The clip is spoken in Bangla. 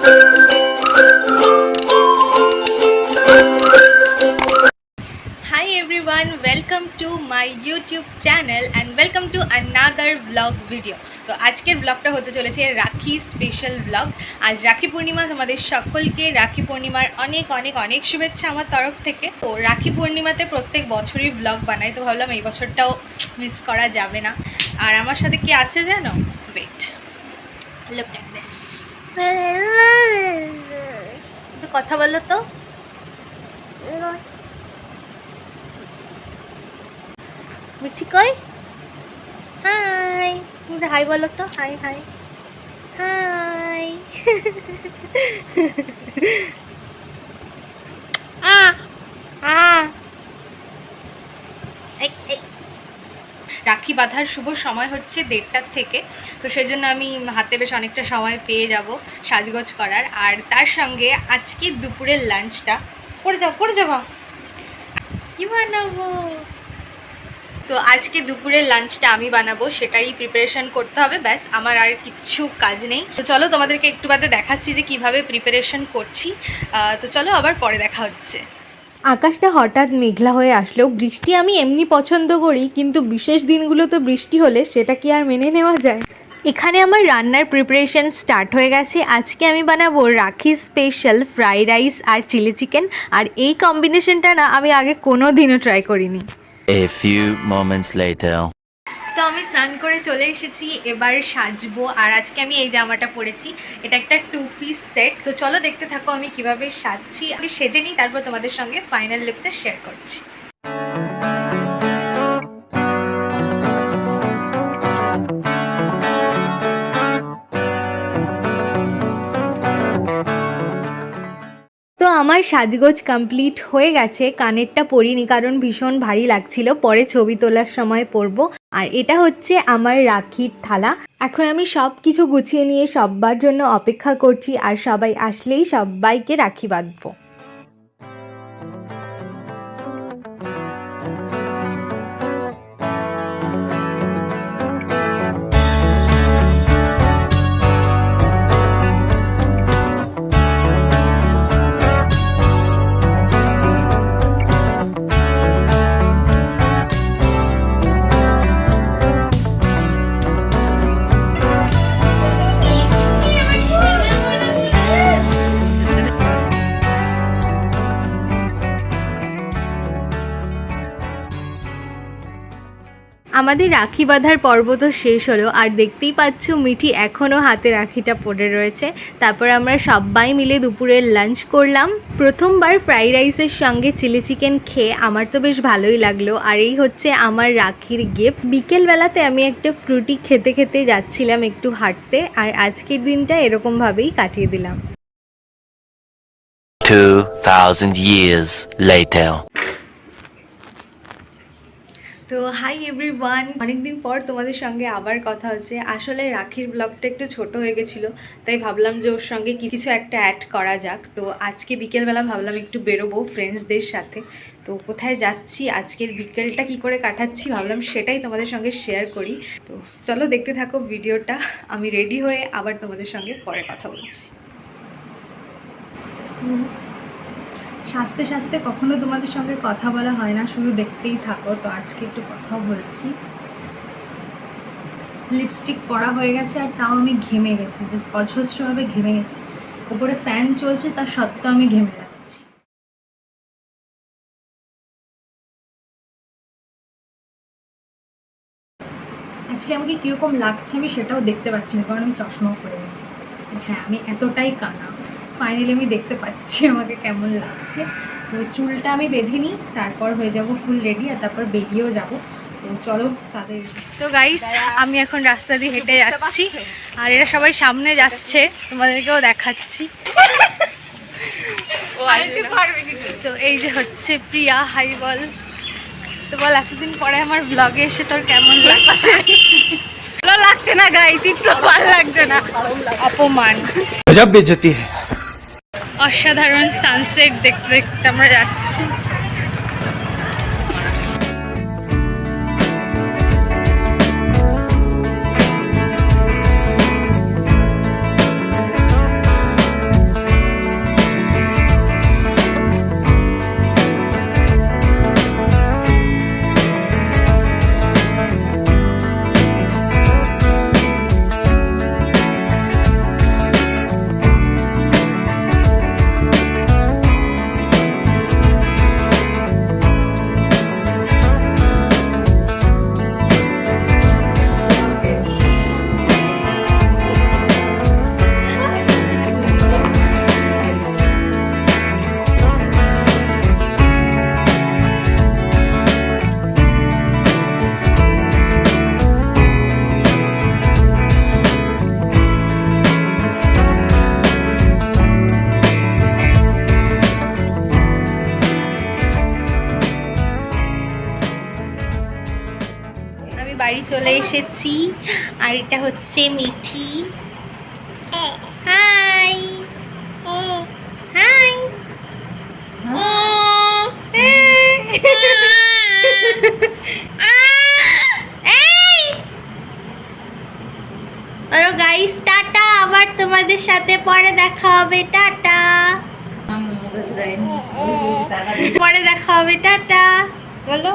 Hi everyone, welcome to my YouTube channel and welcome to another vlog video. তো আজকের ব্লগটা হতে চলেছে রাখি স্পেশাল ব্লগ। আজ রাখি পূর্ণিমা, তোমাদের সকলকে রাখি পূর্ণিমার অনেক অনেক অনেক শুভেচ্ছা আমার তরফ থেকে। তো রাখি পূর্ণিমাতে প্রত্যেক বছরই ব্লগ বানাই, তো ভাবলাম এই বছরটাও মিস করা যাবে না। আর আমার সাথে কি আছে জানো? Wait, look at this. তো কথা বলো তো। মিঠি কই? হাই, হাই বলো তো। High high high. রাখি বাঁধার শুভ সময় হচ্ছে 1:30 থেকে, তো সেই জন্য আমি হাতে বেশ অনেকটা সময় পেয়ে যাব সাজগোজ করার। আর তার সঙ্গে আজকে দুপুরের লাঞ্চটা পড়ে যাবো কি বানাবো। তো আজকে দুপুরের লাঞ্চটা আমি বানাবো, সেটাই প্রিপারেশন করতে হবে, ব্যাস আমার আর কিচ্ছু কাজ নেই। তো চলো তোমাদেরকে একটু বাদে দেখাচ্ছি যে কিভাবে প্রিপারেশন করছি। তো চলো আবার পরে দেখা হচ্ছে। আকাশটা হঠাৎ মেঘলা হয়ে আসলেও বৃষ্টি আমি এমনি পছন্দ করি, কিন্তু বিশেষ দিনগুলো তো বৃষ্টি হলে সেটা কি আর মেনে নেওয়া যায়। এখানে আমার রান্নার প্রিপারেশন স্টার্ট হয়ে গেছে। আজকে আমি বানাবো রাখি স্পেশাল ফ্রাইড রাইস আর চিলি চিকেন। আর এই কম্বিনেশনটা না আমি আগে কোনো দিনও ট্রাই করিনি। A few moments later. তো আমি স্নান করে চলে এসেছি, এবার সাজবো। আর আজকে আমি এই জামাটা পরেছি, এটা একটা 2 পিস সেট। তো চলো দেখতে থাকো আমি কিভাবে সাজছি। আমি সেজে নিই, তারপর তোমাদের সঙ্গে ফাইনাল লুকটা শেয়ার করছি। তো আমার সাজগোজ কমপ্লিট হয়ে গেছে। কানেরটা পরিনি কারণ ভীষণ ভারী লাগছিল, পরে ছবি তোলার সময় পরবো। আর এটা হচ্ছে আমার রাখির থালা। এখন আমি সব কিছু গুছিয়ে নিয়ে সবার জন্য অপেক্ষা করছি, আর সবাই আসলেই সবাইকে রাখি বাঁধবো। আমাদের রাখি বাঁধার পর্ব তো শেষ হলো, আর দেখতেই পাচ্ছ মিঠি এখনও হাতে রাখিটা পড়ে রয়েছে। তারপর আমরা সবাই মিলে দুপুরের লাঞ্চ করলাম। প্রথমবার ফ্রাইড রাইসের সঙ্গে চিলি চিকেন খেয়ে আমার তো বেশ ভালোই লাগলো। আর এই হচ্ছে আমার রাখির গিফট। বিকেলবেলাতে আমি একটা ফ্রুটি খেতে খেতে যাচ্ছিলাম একটু হাঁটতে, আর আজকের দিনটা এরকমভাবেই কাটিয়ে দিলাম। 2000 years later. তো হাই এভরিওয়ান, অনেকদিন পর তোমাদের সঙ্গে আবার কথা হচ্ছে। আসলে রাখির ব্লগটা একটু ছোট হয়ে গেছিলো, তাই ভাবলাম যে ওর সঙ্গে কিছু একটা অ্যাড করা যাক। তো আজকে বিকেলবেলা ভাবলাম একটু বেরোবো ফ্রেন্ডসদের সাথে। তো কোথায় যাচ্ছি, আজকের বিকেলটা কি করে কাটাচ্ছি ভাবলাম সেটাই তোমাদের সঙ্গে শেয়ার করি। তো চলো দেখতে থাকো ভিডিওটা। আমি রেডি হয়ে আবার তোমাদের সঙ্গে পরে কথা বলছি। সাজতে সাজতে কখনো তোমাদের সঙ্গে কথা বলা হয় না, শুধু দেখতেই থাকো। তো আজকে একটু কথাও বলছি। লিপস্টিক পরা হয়ে গেছে, আর তাও আমি ঘেমে গেছি, যে অজস্রভাবে ঘেমে গেছি। উপরে ফ্যান চলছে, তার সত্ত্বেও আমি ঘেমে যাচ্ছি। অ্যাকচুয়ালি আমাকে কীরকম লাগছে আমি সেটাও দেখতে পাচ্ছি না, কারণ আমি চশমাও পরে গেছি। হ্যাঁ, আমি এতটাই কানা। ফাইনালি আমি দেখতে পাচ্ছি আমাকে কেমন লাগছে। তো চুলটা আমি বেঁধে নিই, তারপর হয়ে যাব ফুল রেডি, আর তারপর বেরিয়েও যাব। তো চলো তাদের। তো গাইস, আমি এখন রাস্তা দিয়ে হেঁটে যাচ্ছি, আর এরা সবাই সামনে যাচ্ছে, তোমাদেরকেও দেখাচ্ছি। তো এই যে হচ্ছে প্রিয়া, হাই বল। তো বল, এতদিন পরে আমার ব্লগে এসে তোর কেমন লাগছে? ভালো লাগছে না গাইস, একটু ভালো লাগছে না, অপমান। গজব বেইজ্জতি। অসাধারণ সানসেট দেখতে দেখতে আমরা যাচ্ছি। এসেছি। আর এটা হচ্ছে Mithi. High high. Guys tata, আবার তোমাদের সাথে পরে দেখা হবে, টাটা। পরে দেখা হবে, টাটা বলো।